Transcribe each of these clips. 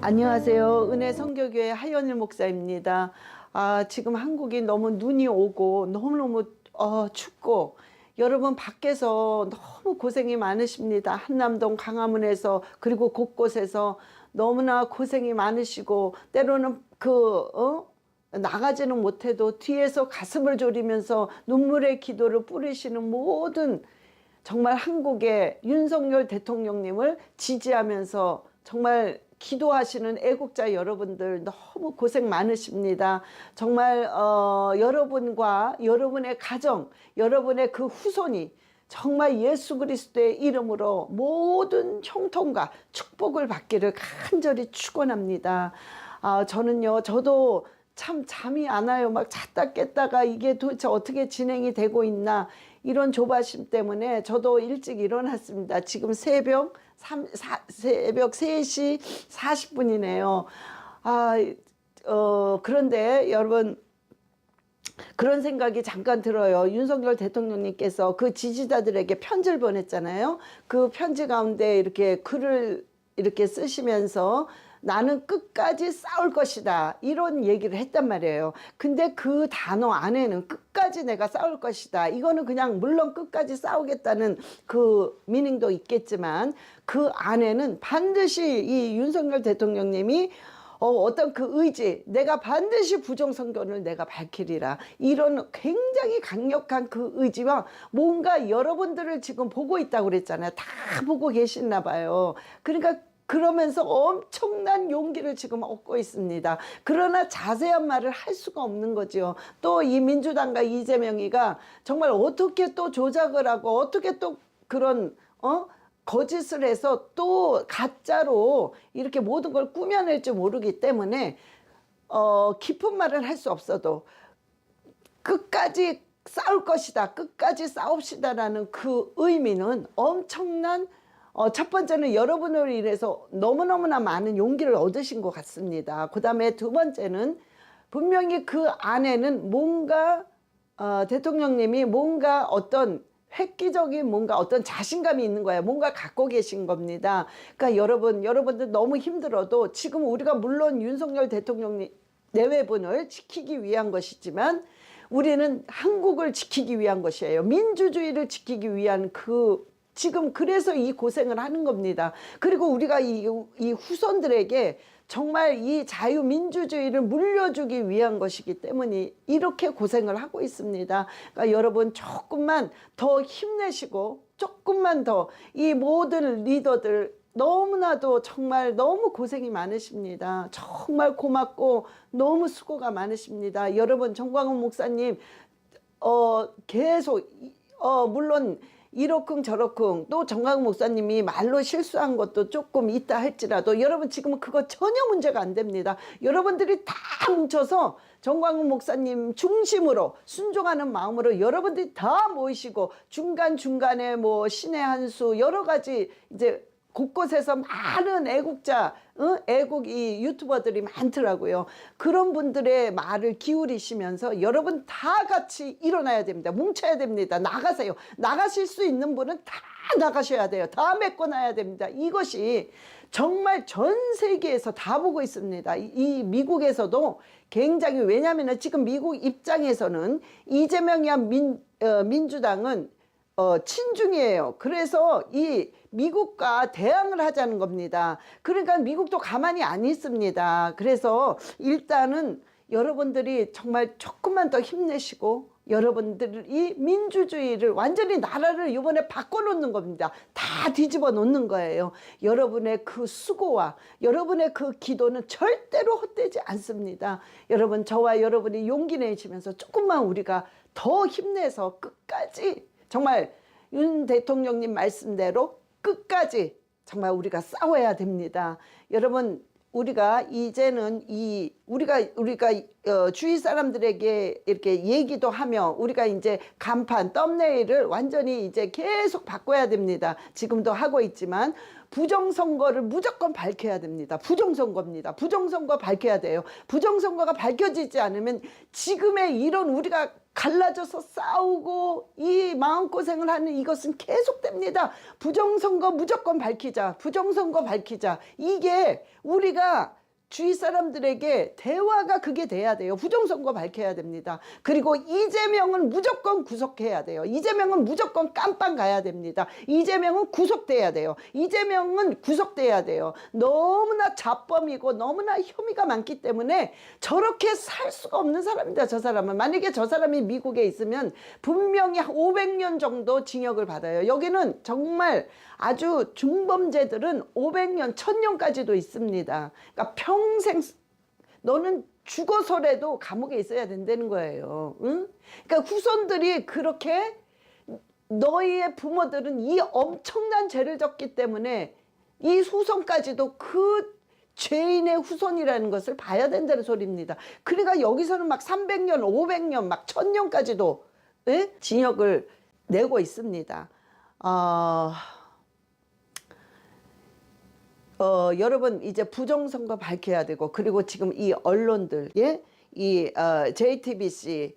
안녕하세요. 은혜 성교교회 하연일 목사입니다. 지금 한국이 너무 눈이 오고 너무너무 춥고 여러분 밖에서 너무 고생이 많으십니다. 한남동 강화문에서 그리고 곳곳에서 너무나 고생이 많으시고 때로는 나가지는 못해도 뒤에서 가슴을 졸이면서 눈물의 기도를 뿌리시는 모든 정말 한국의 윤석열 대통령님을 지지하면서 정말 기도하시는 애국자 여러분들 너무 고생 많으십니다. 정말 여러분과 여러분의 가정, 여러분의 그 후손이 정말 예수 그리스도의 이름으로 모든 형통과 축복을 받기를 간절히 축원합니다. 저도 참 잠이 안 와요. 막 잤다 깼다가 이게 도대체 어떻게 진행이 되고 있나 이런 조바심 때문에 저도 일찍 일어났습니다. 지금 새벽 3시 40분이네요. 그런데 여러분 그런 생각이 잠깐 들어요. 윤석열 대통령님께서 그 지지자들에게 편지를 보냈잖아요. 그 편지 가운데 이렇게 글을 이렇게 쓰시면서 나는 끝까지 싸울 것이다 이런 얘기를 했단 말이에요. 근데 그 단어 안에는 끝까지 내가 싸울 것이다, 이거는 그냥 물론 끝까지 싸우겠다는 그 미닝도 있겠지만 그 안에는 반드시 이 윤석열 대통령님이 어떤 그 의지, 내가 반드시 부정선거를 내가 밝히리라, 이런 굉장히 강력한 그 의지와 뭔가 여러분들을 지금 보고 있다고 그랬잖아요. 다 보고 계시나 봐요. 그러니까 그러면서 엄청난 용기를 지금 얻고 있습니다. 그러나 자세한 말을 할 수가 없는 거죠. 또 이 민주당과 이재명이가 정말 어떻게 또 조작을 하고 어떻게 또 그런 거짓을 해서 또 가짜로 이렇게 모든 걸 꾸며낼지 모르기 때문에 깊은 말을 할 수 없어도 끝까지 싸울 것이다, 끝까지 싸웁시다라는 그 의미는 엄청난, 첫 번째는 여러분을 인해서 너무너무나 많은 용기를 얻으신 것 같습니다. 그 다음에 두 번째는 분명히 그 안에는 뭔가 대통령님이 뭔가 어떤 획기적인 뭔가 어떤 자신감이 있는 거예요. 뭔가 갖고 계신 겁니다. 그러니까 여러분들 너무 힘들어도 지금 우리가 물론 윤석열 대통령님 내외분을 지키기 위한 것이지만 우리는 한국을 지키기 위한 것이에요. 민주주의를 지키기 위한 지금 그래서 이 고생을 하는 겁니다. 그리고 우리가 이 후손들에게 정말 이 자유민주주의를 물려주기 위한 것이기 때문에 이렇게 고생을 하고 있습니다. 그러니까 여러분 조금만 더 힘내시고 조금만 더 이 모든 리더들 너무나도 정말 너무 고생이 많으십니다. 정말 고맙고 너무 수고가 많으십니다. 여러분 정광훈 목사님 계속 물론 이러쿵 저러쿵 또 정광훈 목사님이 말로 실수한 것도 조금 있다 할지라도 여러분 지금은 그거 전혀 문제가 안 됩니다. 여러분들이 다 뭉쳐서 정광훈 목사님 중심으로 순종하는 마음으로 여러분들이 다 모이시고 중간중간에 뭐 신의 한수 여러 가지 이제 곳곳에서 많은 애국자, 애국 이 유튜버들이 많더라고요. 그런 분들의 말을 기울이시면서 여러분 다 같이 일어나야 됩니다. 뭉쳐야 됩니다. 나가세요. 나가실 수 있는 분은 다 나가셔야 돼요. 다 메꿔놔야 됩니다. 이것이 정말 전 세계에서 다 보고 있습니다. 이 미국에서도 굉장히, 왜냐하면 지금 미국 입장에서는 이재명이야 민주당은 친중이에요. 그래서 이 미국과 대항을 하자는 겁니다. 그러니까 미국도 가만히 안 있습니다. 그래서 일단은 여러분들이 정말 조금만 더 힘내시고 여러분들이 민주주의를 완전히 나라를 이번에 바꿔놓는 겁니다. 다 뒤집어 놓는 거예요. 여러분의 그 수고와 여러분의 그 기도는 절대로 헛되지 않습니다. 여러분, 저와 여러분이 용기 내시면서 조금만 우리가 더 힘내서 끝까지 정말 윤 대통령님 말씀대로 끝까지 정말 우리가 싸워야 됩니다. 여러분, 우리가 이제는 우리가 주위 사람들에게 이렇게 얘기도 하며 우리가 이제 간판 썸네일을 완전히 이제 계속 바꿔야 됩니다. 지금도 하고 있지만 부정선거를 무조건 밝혀야 됩니다. 부정선거입니다. 부정선거 밝혀야 돼요. 부정선거가 밝혀지지 않으면 지금의 이런 우리가 갈라져서 싸우고 이 마음고생을 하는 이것은 계속됩니다. 부정선거 무조건 밝히자. 부정선거 밝히자. 이게 우리가 주위 사람들에게 대화가 그게 돼야 돼요. 부정선거 밝혀야 됩니다. 그리고 이재명은 무조건 구속해야 돼요. 이재명은 무조건 깜빵 가야 됩니다. 이재명은 구속돼야 돼요. 이재명은 구속돼야 돼요. 너무나 자범이고 너무나 혐의가 많기 때문에 저렇게 살 수가 없는 사람입니다. 저 사람은. 만약에 저 사람이 미국에 있으면 분명히 500년 정도 징역을 받아요. 여기는 정말 아주 중범죄들은 500년, 1000년까지도 있습니다. 그러니까 평생 너는 죽어서라도 감옥에 있어야 된다는 거예요. 응? 그러니까 후손들이 그렇게 너희의 부모들은 이 엄청난 죄를 졌기 때문에 이 후손까지도 그 죄인의 후손이라는 것을 봐야 된다는 소리입니다. 그러니까 여기서는 막 300년, 500년, 막 1000년까지도 예? 징역을 내고 있습니다. 여러분 이제 부정선거 밝혀야 되고 그리고 지금 이 언론들 예? 이 JTBC,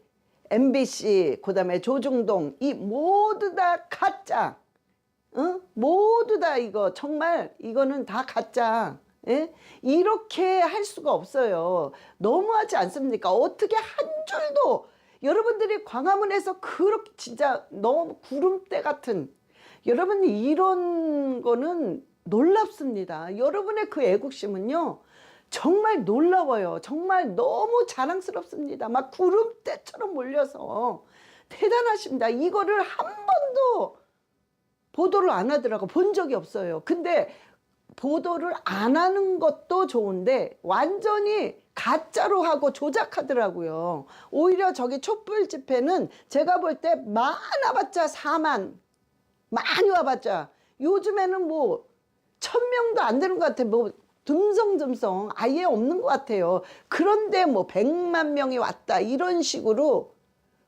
MBC 그다음에 조중동 이 모두 다 가짜 모두 다 이거 정말 이거는 다 가짜 예? 이렇게 할 수가 없어요. 너무하지 않습니까? 어떻게 한 줄도 여러분들이 광화문에서 그렇게 진짜 너무 구름대 같은 여러분 이런 거는 놀랍습니다. 여러분의 그 애국심은요 정말 놀라워요. 정말 너무 자랑스럽습니다. 막 구름대처럼 몰려서 대단하십니다. 이거를 한 번도 보도를 안 하더라고 본 적이 없어요. 근데 보도를 안 하는 것도 좋은데 완전히 가짜로 하고 조작하더라고요. 오히려 저기 촛불 집회는 제가 볼 때 많아봤자 4만 많이 와봤자 요즘에는 뭐 1000명도 안 되는 것 같아요. 뭐 듬성듬성 아예 없는 것 같아요. 그런데 뭐 100만 명이 왔다 이런 식으로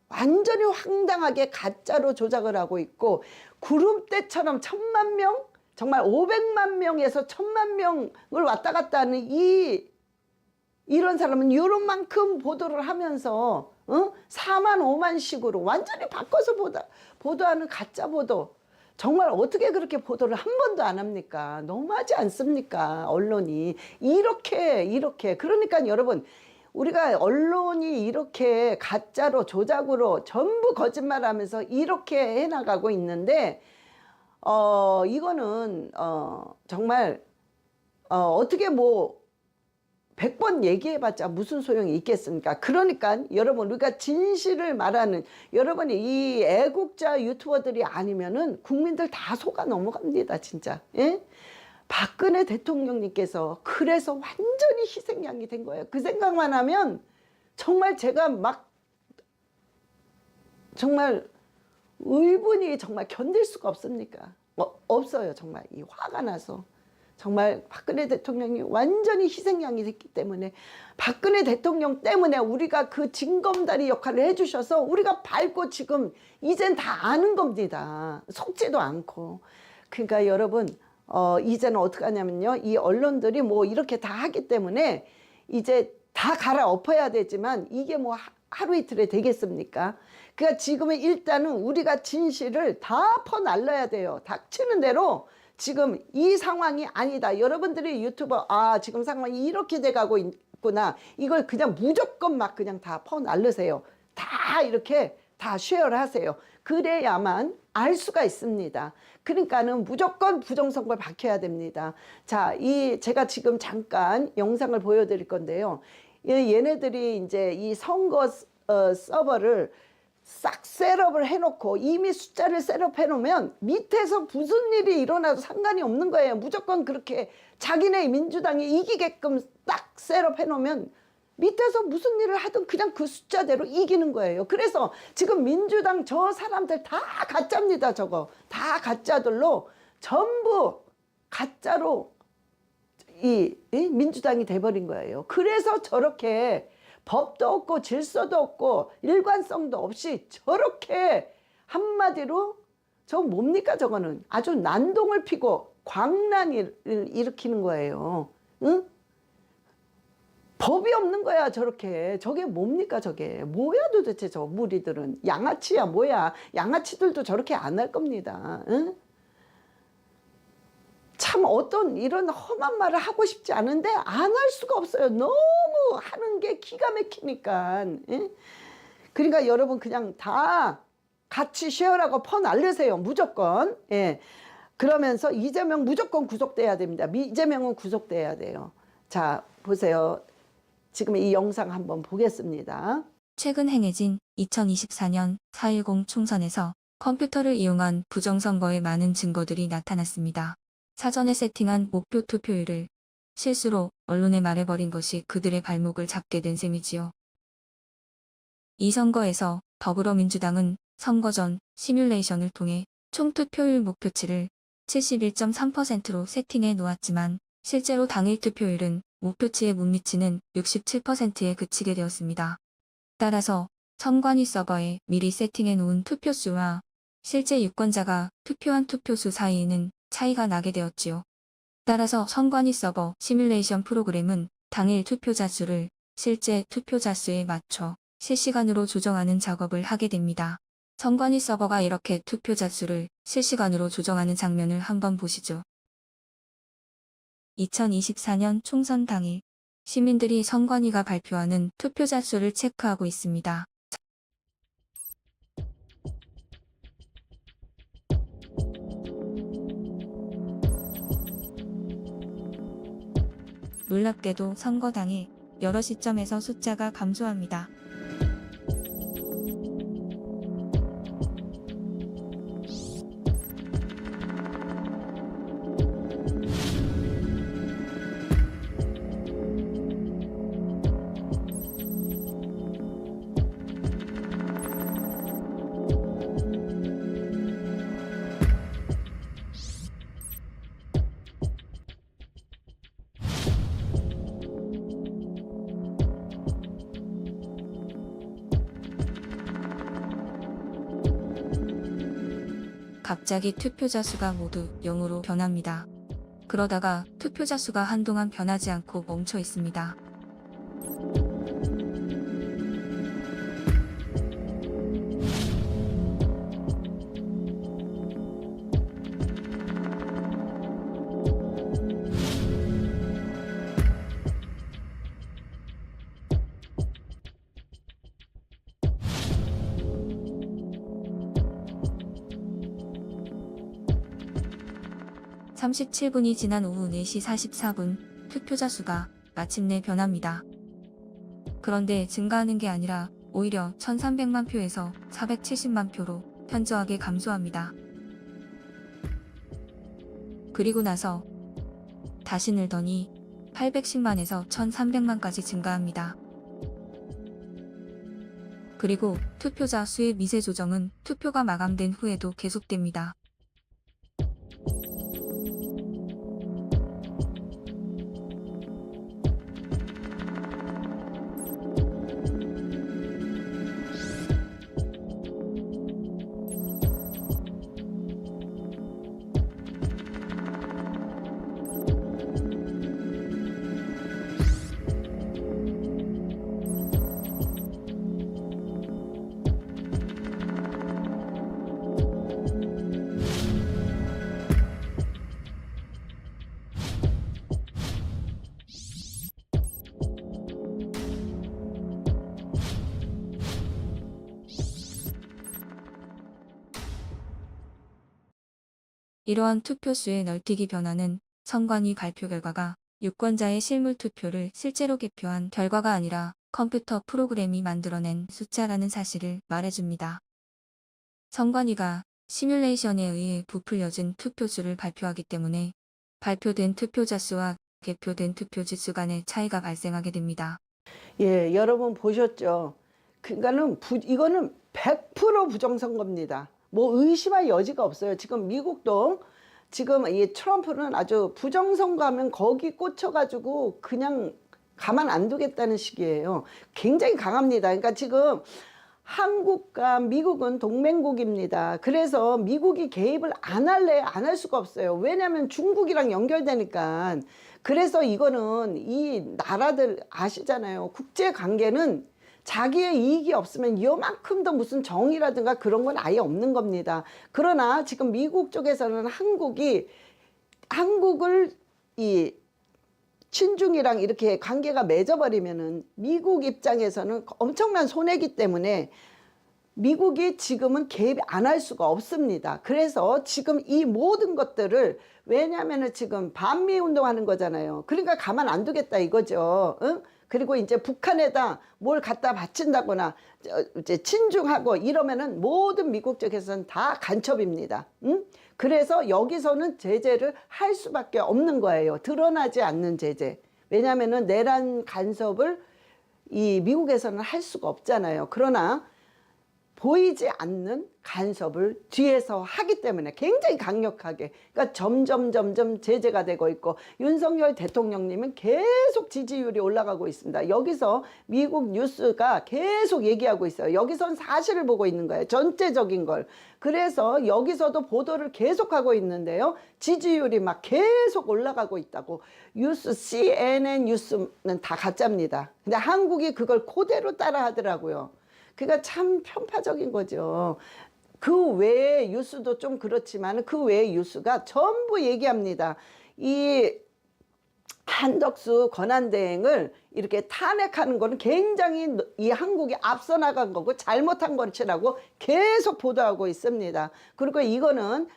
완전히 황당하게 가짜로 조작을 하고 있고 구름대처럼 1000만 명 정말 500만 명에서 1000만 명을 왔다 갔다 하는 이런 사람은 이런 만큼 보도를 하면서 4만 5만 식으로 완전히 바꿔서 보도하는 가짜 보도 정말 어떻게 그렇게 보도를 한 번도 안 합니까? 너무하지 않습니까? 언론이 이렇게 그러니까 여러분 우리가 언론이 이렇게 가짜로 조작으로 전부 거짓말하면서 이렇게 해나가고 있는데 이거는 정말 어떻게 뭐 100번 얘기해봤자 무슨 소용이 있겠습니까? 그러니까 여러분 우리가 진실을 말하는 여러분이 이 애국자 유튜버들이 아니면은 국민들 다 속아 넘어갑니다. 진짜 예? 박근혜 대통령님께서 그래서 완전히 희생양이 된 거예요. 그 생각만 하면 정말 제가 막 정말 의분이 정말 견딜 수가 없습니까? 없어요. 정말 이 화가 나서 정말 박근혜 대통령이 완전히 희생양이 됐기 때문에 박근혜 대통령 때문에 우리가 그 징검다리 역할을 해주셔서 우리가 밟고 지금 이젠 다 아는 겁니다. 속지도 않고. 그러니까 여러분 이제는 어떻게 하냐면요. 이 언론들이 뭐 이렇게 다 하기 때문에 이제 다 갈아엎어야 되지만 이게 뭐 하루 이틀에 되겠습니까? 그러니까 지금은 일단은 우리가 진실을 다 퍼날라야 돼요. 닥치는 대로 지금 이 상황이 아니다. 여러분들이 유튜버 지금 상황이 이렇게 돼가고 있구나. 이걸 그냥 무조건 막 그냥 다 퍼날르세요. 다 이렇게 다 쉐어를 하세요. 그래야만 알 수가 있습니다. 그러니까는 무조건 부정선거를 밝혀야 됩니다. 자, 제가 지금 잠깐 영상을 보여드릴 건데요. 얘네들이 이제 이 선거 서버를 싹 셋업을 해놓고 이미 숫자를 셋업해 놓으면 밑에서 무슨 일이 일어나도 상관이 없는 거예요. 무조건 그렇게 자기네 민주당이 이기게끔 딱 셋업해 놓으면 밑에서 무슨 일을 하든 그냥 그 숫자대로 이기는 거예요. 그래서 지금 민주당 저 사람들 다 가짜입니다. 저거 다 가짜들로 전부 가짜로 이 민주당이 돼버린 거예요. 그래서 저렇게 법도 없고 질서도 없고 일관성도 없이 저렇게 한마디로 저 뭡니까 저거는 아주 난동을 피고 광란을 일으키는 거예요. 응? 법이 없는 거야, 저렇게. 저게 뭡니까, 저게. 뭐야, 도대체 저 무리들은. 양아치야, 뭐야. 양아치들도 저렇게 안 할 겁니다. 응? 참 어떤 이런 험한 말을 하고 싶지 않은데 안 할 수가 없어요. 너무 하는 게 기가 막히니까. 응? 그러니까 여러분 그냥 다 같이 쉐어라고 퍼날르세요. 무조건. 예. 그러면서 이재명 무조건 구속돼야 됩니다. 이재명은 구속돼야 돼요. 자, 보세요. 지금 이 영상 한번 보겠습니다. 최근 행해진 2024년 4.10 총선에서 컴퓨터를 이용한 부정선거의 많은 증거들이 나타났습니다. 사전에 세팅한 목표 투표율을 실수로 언론에 말해버린 것이 그들의 발목을 잡게 된 셈이지요. 이 선거에서 더불어민주당은 선거 전 시뮬레이션을 통해 총 투표율 목표치를 71.3%로 세팅해 놓았지만 실제로 당일 투표율은 목표치에 못 미치는 67%에 그치게 되었습니다. 따라서 선관위 서버에 미리 세팅해 놓은 투표수와 실제 유권자가 투표한 투표수 사이에는 차이가 나게 되었지요. 따라서 선관위 서버 시뮬레이션 프로그램은 당일 투표자 수를 실제 투표자 수에 맞춰 실시간으로 조정하는 작업을 하게 됩니다. 선관위 서버가 이렇게 투표자 수를 실시간으로 조정하는 장면을 한번 보시죠. 2024년 총선 당일 시민들이 선관위가 발표하는 투표자 수를 체크하고 있습니다. 놀랍게도 선거 당일 여러 시점에서 숫자가 감소합니다. 갑자기 투표자 수가 모두 0으로 변합니다. 그러다가 투표자 수가 한동안 변하지 않고 멈춰 있습니다. (37분이) 지난 오후 4시 44분 투표자 수가 마침내 변합니다. 그런데 증가하는 게 아니라 오히려 1300만 표에서 470만 표로 현저하게 감소합니다. 그리고 나서 다시 늘더니 810만에서 1300만까지 증가합니다. 그리고 투표자 수의 미세 조정은 투표가 마감된 후에도 계속됩니다. 이러한 투표수의 널뛰기 변화는 선관위 발표 결과가 유권자의 실물 투표를 실제로 개표한 결과가 아니라 컴퓨터 프로그램이 만들어낸 숫자라는 사실을 말해줍니다. 선관위가 시뮬레이션에 의해 부풀려진 투표수를 발표하기 때문에 발표된 투표자 수와 개표된 투표지 수 간의 차이가 발생하게 됩니다. 예, 여러분 보셨죠? 그러니까는 이거는 100% 부정선거입니다. 뭐 의심할 여지가 없어요. 지금 미국도 지금 이 트럼프는 아주 부정선거하면 거기 꽂혀가지고 그냥 가만 안 두겠다는 식이에요. 굉장히 강합니다. 그러니까 지금 한국과 미국은 동맹국입니다. 그래서 미국이 개입을 안 할래 안 할 수가 없어요. 왜냐하면 중국이랑 연결되니까. 그래서 이거는 이 나라들 아시잖아요. 국제 관계는 자기의 이익이 없으면 이만큼도 무슨 정의라든가 그런 건 아예 없는 겁니다. 그러나 지금 미국 쪽에서는 한국을 이 친중이랑 이렇게 관계가 맺어버리면은 미국 입장에서는 엄청난 손해이기 때문에 미국이 지금은 개입 안 할 수가 없습니다. 그래서 지금 이 모든 것들을, 왜냐하면은 지금 반미 운동하는 거잖아요. 그러니까 가만 안 두겠다 이거죠. 응? 그리고 이제 북한에다 뭘 갖다 바친다거나 이제 친중하고 이러면은 모든 미국 쪽에서는 다 간첩입니다. 응? 그래서 여기서는 제재를 할 수밖에 없는 거예요. 드러나지 않는 제재. 왜냐하면은 내란 간섭을 이 미국에서는 할 수가 없잖아요. 그러나 보이지 않는 간섭을 뒤에서 하기 때문에 굉장히 강력하게, 그러니까 점점 제재가 되고 있고, 윤석열 대통령님은 계속 지지율이 올라가고 있습니다. 여기서 미국 뉴스가 계속 얘기하고 있어요. 여기선 사실을 보고 있는 거예요. 전체적인 걸. 그래서 여기서도 보도를 계속하고 있는데요. 지지율이 막 계속 올라가고 있다고. 뉴스, CNN 뉴스는 다 가짜입니다. 근데 한국이 그걸 그대로 따라 하더라고요. 그러니까 참 편파적인 거죠. 그 외의 뉴스도 좀 그렇지만 그 외의 뉴스가 전부 얘기합니다. 이 한덕수 권한대행을 이렇게 탄핵하는 거는 굉장히 이 한국이 앞서 나간 거고 잘못한 것이라고 계속 보도하고 있습니다. 그리고 이거는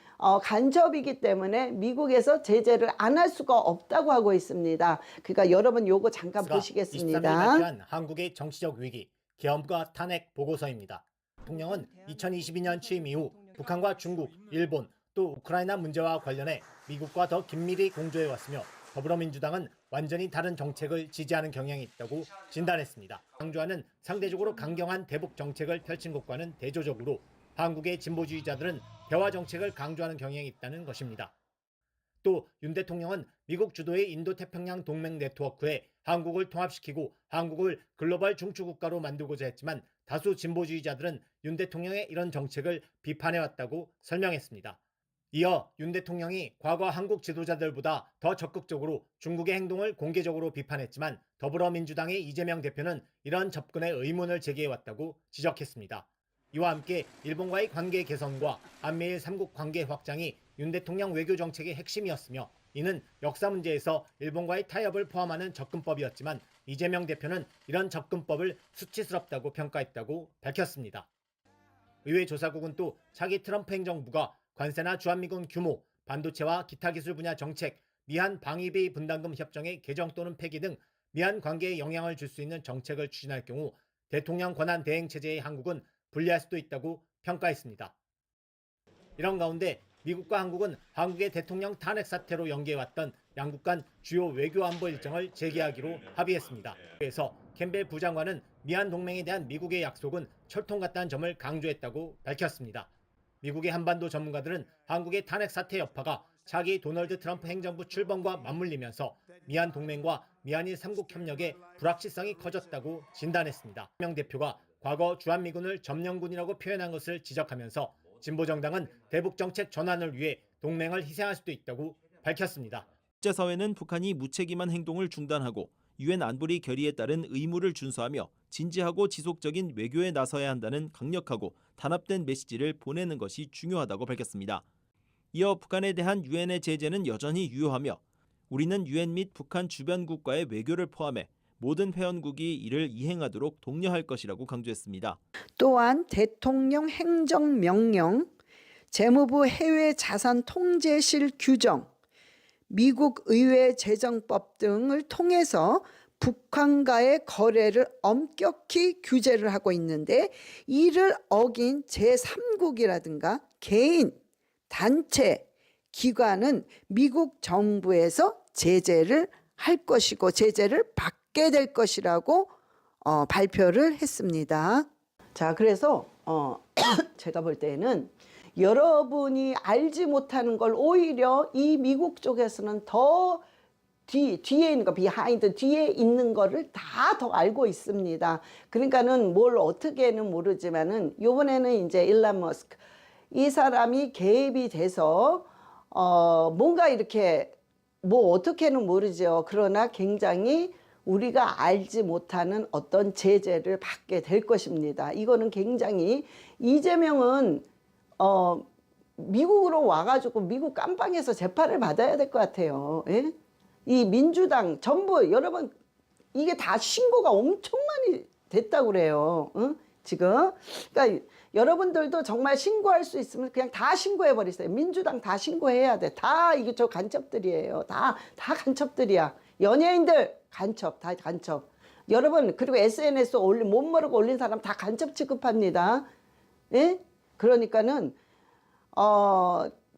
간첩이기 때문에 미국에서 제재를 안 할 수가 없다고 하고 있습니다. 그러니까 여러분 요거 잠깐 보시겠습니다. 23일 발표한 한국의 정치적 위기, 계엄과 탄핵 보고서입니다. 대통령은 2022년 취임 이후 북한과 중국, 일본, 또 우크라이나 문제와 관련해 미국과 더 긴밀히 공조해왔으며 더불어민주당은 완전히 다른 정책을 지지하는 경향이 있다고 진단했습니다. 강조하는 상대적으로 강경한 대북 정책을 펼친 것과는 대조적으로 한국의 진보주의자들은 대화 정책을 강조하는 경향이 있다는 것입니다. 또 윤 대통령은 미국 주도의 인도태평양 동맹 네트워크에 한국을 통합시키고 한국을 글로벌 중추국가로 만들고자 했지만 다수 진보주의자들은 윤 대통령의 이런 정책을 비판해왔다고 설명했습니다. 이어 윤 대통령이 과거 한국 지도자들보다 더 적극적으로 중국의 행동을 공개적으로 비판했지만 더불어민주당의 이재명 대표는 이런 접근에 의문을 제기해왔다고 지적했습니다. 이와 함께 일본과의 관계 개선과 한미일 3국 관계 확장이 윤 대통령 외교 정책의 핵심이었으며 이는 역사 문제에서 일본과의 타협을 포함하는 접근법이었지만 이재명 대표는 이런 접근법을 수치스럽다고 평가했다고 밝혔습니다. 의회 조사국은 또 차기 트럼프 행정부가 관세나 주한미군 규모, 반도체와 기타 기술 분야 정책, 미한 방위비 분담금 협정의 개정 또는 폐기 등 미한 관계에 영향을 줄 수 있는 정책을 추진할 경우 대통령 권한 대행 체제의 한국은 불리할 수도 있다고 평가했습니다. 이런 가운데 미국과 한국은 한국의 대통령 탄핵 사태로 연기해왔던 양국 간 주요 외교 안보 일정을 재개하기로 합의했습니다. 그래서 캠벨 부장관은 미한 동맹에 대한 미국의 약속은 철통 같다는 점을 강조했다고 밝혔습니다. 미국의 한반도 전문가들은 한국의 탄핵 사태 여파가 차기 도널드 트럼프 행정부 출범과 맞물리면서 미한 동맹과 미한일 3국 협력의 불확실성이 커졌다고 진단했습니다. 이재명 대표가 과거 주한미군을 점령군이라고 표현한 것을 지적하면서 진보정당은 대북정책 전환을 위해 동맹을 희생할 수도 있다고 밝혔습니다. 국제사회는 북한이 무책임한 행동을 중단하고 유엔 안보리 결의에 따른 의무를 준수하며 진지하고 지속적인 외교에 나서야 한다는 강력하고 단합된 메시지를 보내는 것이 중요하다고 밝혔습니다. 이어 북한에 대한 유엔의 제재는 여전히 유효하며 우리는 유엔 및 북한 주변국과의 외교를 포함해 모든 회원국이 이를 이행하도록 독려할 것이라고 강조했습니다. 또한 대통령 행정명령, 재무부 해외자산통제실 규정, 미국 의회 재정법 등을 통해서 북한과의 거래를 엄격히 규제를 하고 있는데 이를 어긴 제3국이라든가 개인, 단체, 기관은 미국 정부에서 제재를 할 것이고 제재를 받게 될 것이라고 발표를 했습니다. 자, 그래서 제가 볼 때는 여러분이 알지 못하는 걸 오히려 이 미국 쪽에서는 더 뒤에 있는 거, 비하인드 뒤에 있는 거를 다 더 알고 있습니다. 그러니까는 뭘 어떻게는 모르지만은 요번에는 이제 일론 머스크 이 사람이 개입이 돼서 뭔가 이렇게 뭐 어떻게는 모르죠. 그러나 굉장히 우리가 알지 못하는 어떤 제재를 받게 될 것입니다. 이거는 굉장히 이재명은 미국으로 와가지고 미국 깜빵에서 재판을 받아야 될 것 같아요. 예? 이 민주당 전부 여러분 이게 다 신고가 엄청 많이 됐다고 그래요. 응? 지금 그러니까 여러분들도 정말 신고할 수 있으면 그냥 다 신고해 버리세요. 민주당 다 신고해야 돼. 다 이게 저 간첩들이에요. 다 간첩들이야. 연예인들 간첩, 다 간첩. 여러분 그리고 SNS 못 모르고 올린 사람 다 간첩 취급합니다. 예? 그러니까는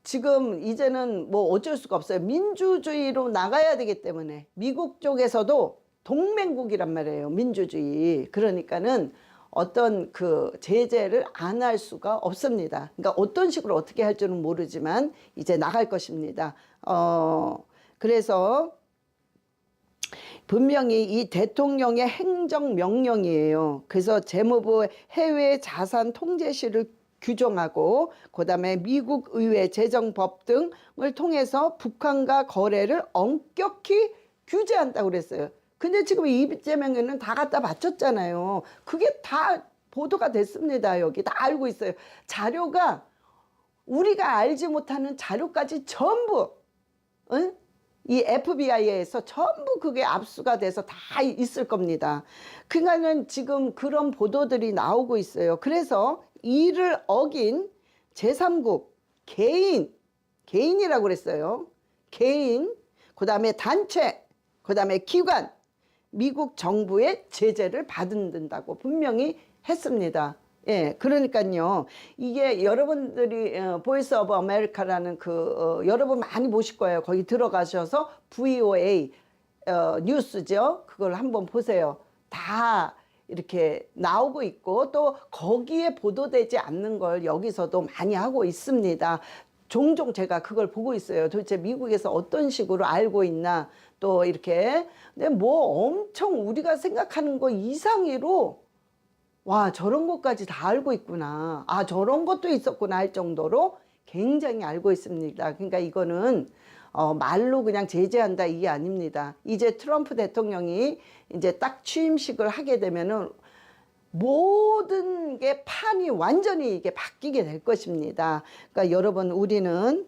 지금 이제는 뭐 어쩔 수가 없어요. 민주주의로 나가야 되기 때문에 미국 쪽에서도 동맹국이란 말이에요. 민주주의. 그러니까는 어떤 그 제재를 안 할 수가 없습니다. 그러니까 어떤 식으로 어떻게 할 줄은 모르지만 이제 나갈 것입니다. 그래서 분명히 이 대통령의 행정명령이에요. 그래서 재무부 해외 자산 통제실을 규정하고 그다음에 미국 의회 재정법 등을 통해서 북한과 거래를 엄격히 규제한다고 그랬어요. 근데 지금 이재명에는 다 갖다 바쳤잖아요. 그게 다 보도가 됐습니다. 여기 다 알고 있어요. 자료가 우리가 알지 못하는 자료까지 전부 응? 이 FBI에서 전부 그게 압수가 돼서 다 있을 겁니다. 그러니까는 지금 그런 보도들이 나오고 있어요. 그래서 이를 어긴 제3국 개인이라고 그랬어요. 개인, 그 다음에 단체, 그 다음에 기관, 미국 정부의 제재를 받는다고 분명히 했습니다. 예, 그러니까요. 이게 여러분들이 보이스 오브 아메리카라는 여러분 많이 보실 거예요. 거기 들어가셔서 VOA 뉴스죠. 그걸 한번 보세요. 다 이렇게 나오고 있고 또 거기에 보도되지 않는 걸 여기서도 많이 하고 있습니다. 종종 제가 그걸 보고 있어요. 도대체 미국에서 어떤 식으로 알고 있나 또 이렇게. 근데 뭐 엄청 우리가 생각하는 거 이상으로 와 저런 것까지 다 알고 있구나. 아 저런 것도 있었구나 할 정도로 굉장히 알고 있습니다. 그러니까 이거는 말로 그냥 제재한다 이게 아닙니다. 이제 트럼프 대통령이 이제 딱 취임식을 하게 되면은 모든 게 판이 완전히 이게 바뀌게 될 것입니다. 그러니까 여러분 우리는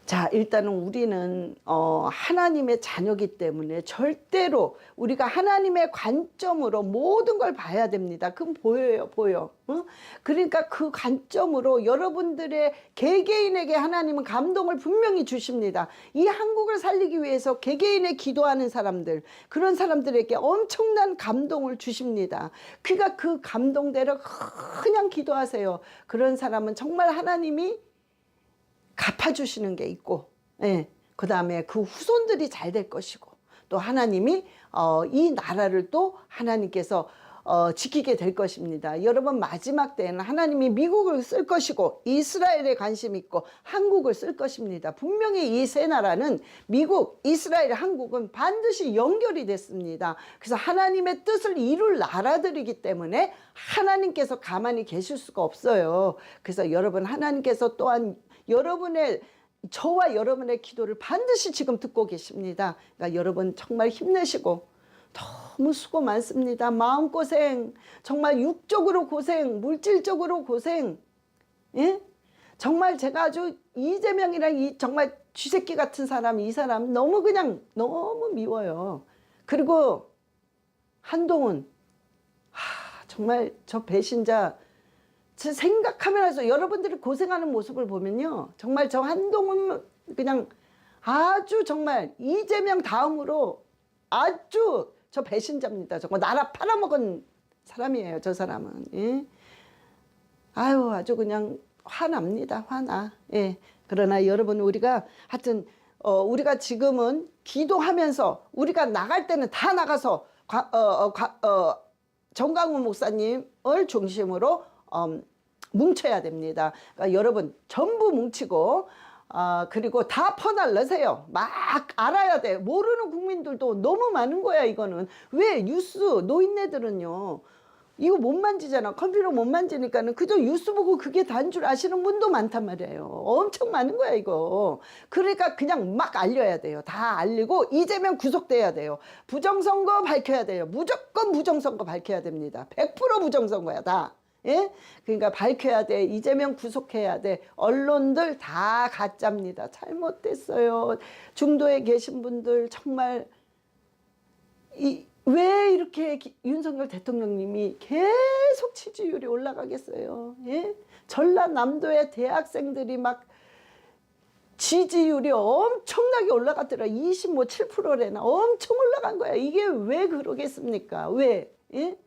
자 일단은 우리는 하나님의 자녀이기 때문에 절대로 우리가 하나님의 관점으로 모든 걸 봐야 됩니다. 그럼 보여요. 응? 그러니까 그 관점으로 여러분들의 개개인에게 하나님은 감동을 분명히 주십니다. 이 한국을 살리기 위해서 개개인의 기도하는 사람들 그런 사람들에게 엄청난 감동을 주십니다. 그러니까 그 감동대로 그냥 기도하세요. 그런 사람은 정말 하나님이 갚아주시는 게 있고, 예. 그 다음에 그 후손들이 잘 될 것이고, 또 하나님이 이 나라를 또 하나님께서 지키게 될 것입니다. 여러분 마지막 때에는 하나님이 미국을 쓸 것이고 이스라엘에 관심 있고 한국을 쓸 것입니다. 분명히 이 세 나라는 미국, 이스라엘, 한국은 반드시 연결이 됐습니다. 그래서 하나님의 뜻을 이룰 나라들이기 때문에 하나님께서 가만히 계실 수가 없어요. 그래서 여러분 하나님께서 또한 저와 여러분의 기도를 반드시 지금 듣고 계십니다. 그러니까 여러분 정말 힘내시고 너무 수고 많습니다. 마음고생, 정말 육적으로 고생, 물질적으로 고생. 예? 정말 제가 아주 이재명이랑 이 정말 쥐새끼 같은 사람, 이 사람 너무 너무 미워요. 그리고 한동훈, 정말 저 배신자 생각하면서 여러분들이 고생하는 모습을 보면요. 정말 저 한동훈 그냥 아주 정말 이재명 다음으로 아주 저 배신자입니다. 정말 나라 팔아먹은 사람이에요. 저 사람은. 예. 아유 아주 그냥 화납니다. 화나. 예. 그러나 여러분 우리가 하여튼 우리가 지금은 기도하면서 우리가 나갈 때는 다 나가서 정강훈 목사님을 중심으로 뭉쳐야 됩니다. 그러니까 여러분 전부 뭉치고 그리고 다 퍼날르세요. 막 알아야 돼. 모르는 국민들도 너무 많은 거야, 이거는. 왜? 뉴스, 노인네들은요. 이거 못 만지잖아. 컴퓨터 못 만지니까는 그저 뉴스 보고 그게 다인 줄 아시는 분도 많단 말이에요. 엄청 많은 거야, 이거. 그러니까 그냥 막 알려야 돼요. 다 알리고 이재명 구속돼야 돼요. 부정선거 밝혀야 돼요. 무조건 부정선거 밝혀야 됩니다. 100% 부정선거야, 다. 예? 그러니까 밝혀야 돼. 이재명 구속해야 돼. 언론들 다 가짜입니다. 잘못됐어요. 중도에 계신 분들 정말 왜 이렇게 윤석열 대통령님이 계속 지지율이 올라가겠어요? 예? 전라남도의 대학생들이 막 지지율이 엄청나게 올라갔더라. 27%래나 엄청 올라간 거야. 이게 왜 그러겠습니까? 왜? 예?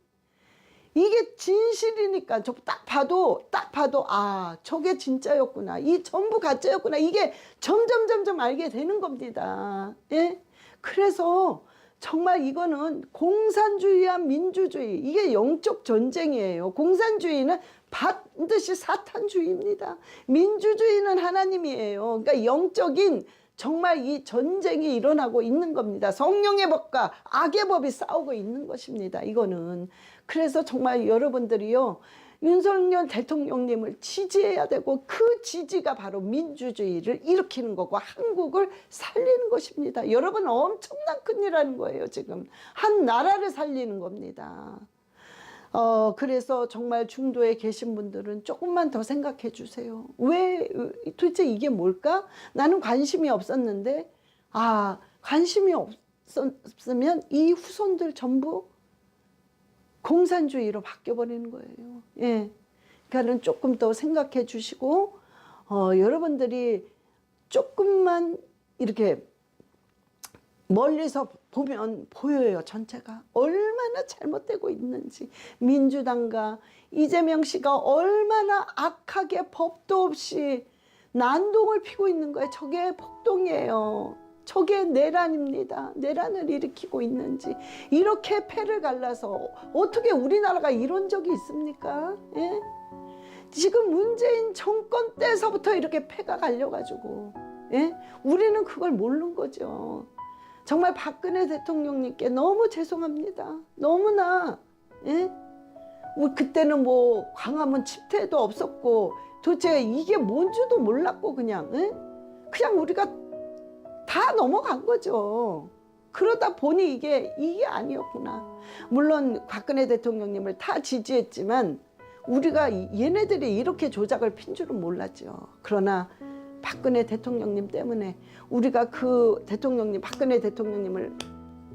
이게 진실이니까 딱 봐도 저게 진짜였구나. 이 전부 가짜였구나. 이게 점점 알게 되는 겁니다. 예? 그래서 정말 이거는 공산주의와 민주주의, 이게 영적 전쟁이에요. 공산주의는 반드시 사탄주의입니다. 민주주의는 하나님이에요. 그러니까 영적인 정말 이 전쟁이 일어나고 있는 겁니다. 성령의 법과 악의 법이 싸우고 있는 것입니다. 이거는. 그래서 정말 여러분들이요, 윤석열 대통령님을 지지해야 되고, 그 지지가 바로 민주주의를 일으키는 거고 한국을 살리는 것입니다. 여러분, 엄청난 큰일이라는 거예요. 지금 한 나라를 살리는 겁니다. 그래서 정말 중도에 계신 분들은 조금만 더 생각해 주세요. 왜 도대체 이게 뭘까? 나는 관심이 없었는데, 관심이 없으면 이 후손들 전부 공산주의로 바뀌어버리는 거예요. 예. 그러니까는 조금 더 생각해 주시고, 여러분들이 조금만 이렇게 멀리서 보면 보여요. 전체가 얼마나 잘못되고 있는지. 민주당과 이재명 씨가 얼마나 악하게 법도 없이 난동을 피고 있는 거예요. 저게 폭동이에요. 저게 내란입니다. 내란을 일으키고 있는지. 이렇게 패를 갈라서 어떻게 우리나라가 이런 적이 있습니까? 예? 지금 문재인 정권 때서부터 이렇게 패가 갈려가지고, 예? 우리는 그걸 모르는 거죠. 정말 박근혜 대통령님께 너무 죄송합니다. 너무나. 예? 그때는 뭐 광화문 집회도 없었고 도대체 이게 뭔지도 몰랐고 그냥 우리가 다 넘어간 거죠. 그러다 보니 이게 아니었구나. 물론 박근혜 대통령님을 다 지지했지만 우리가 얘네들이 이렇게 조작을 핀 줄은 몰랐죠. 그러나 박근혜 대통령님 때문에 우리가 그 박근혜 대통령님을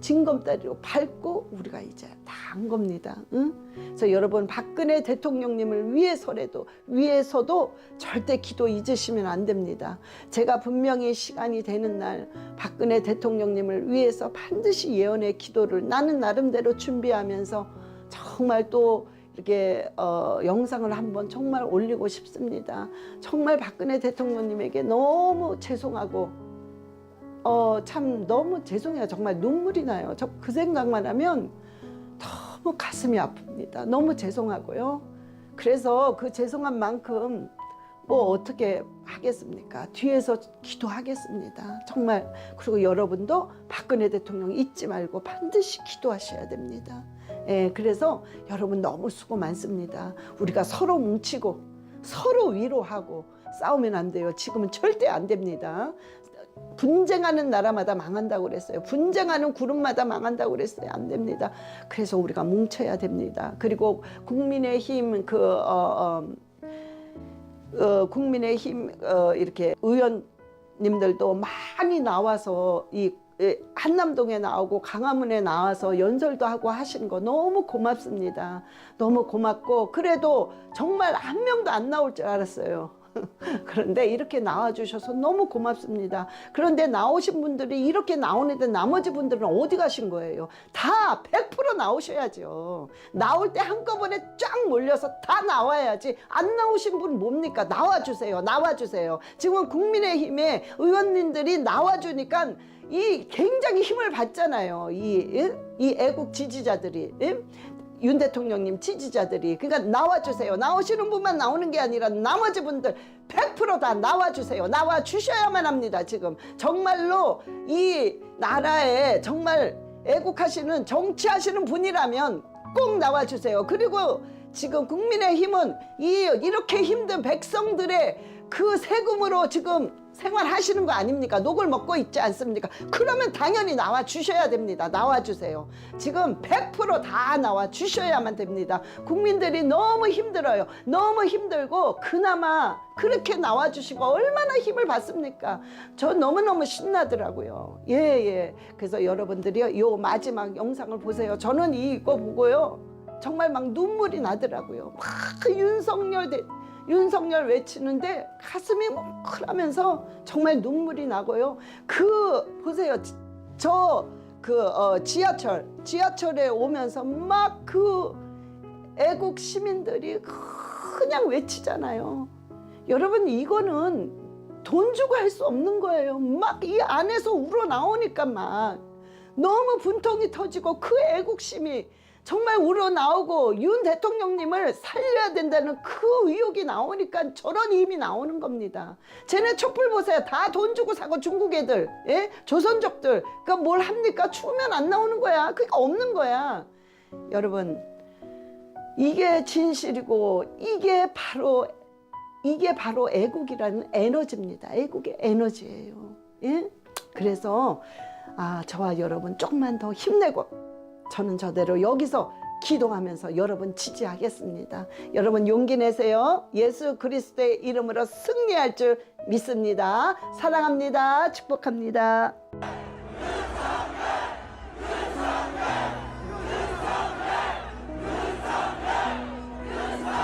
징검다리로 밟고 우리가 이제 다 한 겁니다. 응? 그래서 여러분, 박근혜 대통령님을 위해서도 절대 기도 잊으시면 안 됩니다. 제가 분명히 시간이 되는 날 박근혜 대통령님을 위해서 반드시 예언의 기도를 나는 나름대로 준비하면서 정말 또 이렇게 영상을 한번 정말 올리고 싶습니다. 정말 박근혜 대통령님에게 너무 죄송하고 참 너무 죄송해요. 정말 눈물이 나요. 저 그 생각만 하면 너무 가슴이 아픕니다. 너무 죄송하고요. 그래서 그 죄송한 만큼 뭐 어떻게 하겠습니까? 뒤에서 기도하겠습니다. 정말. 그리고 여러분도 박근혜 대통령 잊지 말고 반드시 기도하셔야 됩니다. 예, 그래서 여러분 너무 수고 많습니다. 우리가 서로 뭉치고 서로 위로하고 싸우면 안 돼요. 지금은 절대 안 됩니다. 분쟁하는 나라마다 망한다고 그랬어요. 분쟁하는 그룹마다 망한다고 그랬어요. 안 됩니다. 그래서 우리가 뭉쳐야 됩니다. 그리고 국민의힘 국민의힘 이렇게 의원님들도 많이 나와서 이 한남동에 나오고 강화문에 나와서 연설도 하고 하시는 거 너무 고맙습니다. 너무 고맙고, 그래도 정말 한 명도 안 나올 줄 알았어요. 그런데 이렇게 나와주셔서 너무 고맙습니다. 그런데 나오신 분들이 이렇게 나오는데 나머지 분들은 어디 가신 거예요? 다 100% 나오셔야죠. 나올 때 한꺼번에 쫙 몰려서 다 나와야지. 안 나오신 분 뭡니까? 나와주세요. 나와주세요. 지금 국민의힘의 의원님들이 나와주니까 이 굉장히 힘을 받잖아요. 이 애국 지지자들이. 윤 대통령님 지지자들이. 그러니까 나와주세요. 나오시는 분만 나오는 게 아니라 나머지 분들 100% 다 나와주세요. 나와주셔야만 합니다. 지금 정말로 이 나라에 정말 애국하시는 정치하시는 분이라면 꼭 나와주세요. 그리고 지금 국민의힘은 이렇게 힘든 백성들의 그 세금으로 지금 생활하시는 거 아닙니까? 녹을 먹고 있지 않습니까? 그러면 당연히 나와 주셔야 됩니다. 나와 주세요. 지금 100% 다 나와 주셔야만 됩니다. 국민들이 너무 힘들어요. 너무 힘들고 그나마 그렇게 나와 주시고 얼마나 힘을 받습니까? 저 너무너무 신나더라고요. 예. 그래서 여러분들이 요 마지막 영상을 보세요. 저는 이거 보고요. 정말 막 눈물이 나더라고요. 막 윤석열 외치는데 가슴이 뭉클하면서 정말 눈물이 나고요. 보세요. 지하철에 오면서 막 애국 시민들이 그냥 외치잖아요. 여러분 이거는 돈 주고 할 수 없는 거예요. 막 이 안에서 우러나오니까 막 너무 분통이 터지고 그 애국심이 정말 우러나오고 윤 대통령님을 살려야 된다는 그 의욕이 나오니까 저런 힘이 나오는 겁니다. 쟤네 촛불 보세요. 다 돈 주고 사고 중국 애들, 예? 조선족들. 그러니까 뭘 합니까? 추우면 안 나오는 거야. 그러니까 없는 거야. 여러분 이게 진실이고 이게 바로 애국이라는 에너지입니다. 애국의 에너지예요. 예? 그래서 저와 여러분 조금만 더 힘내고 저는 저대로 여기서 기도하면서 여러분 지지하겠습니다. 여러분 용기 내세요. 예수 그리스도의 이름으로 승리할 줄 믿습니다. 사랑합니다. 축복합니다.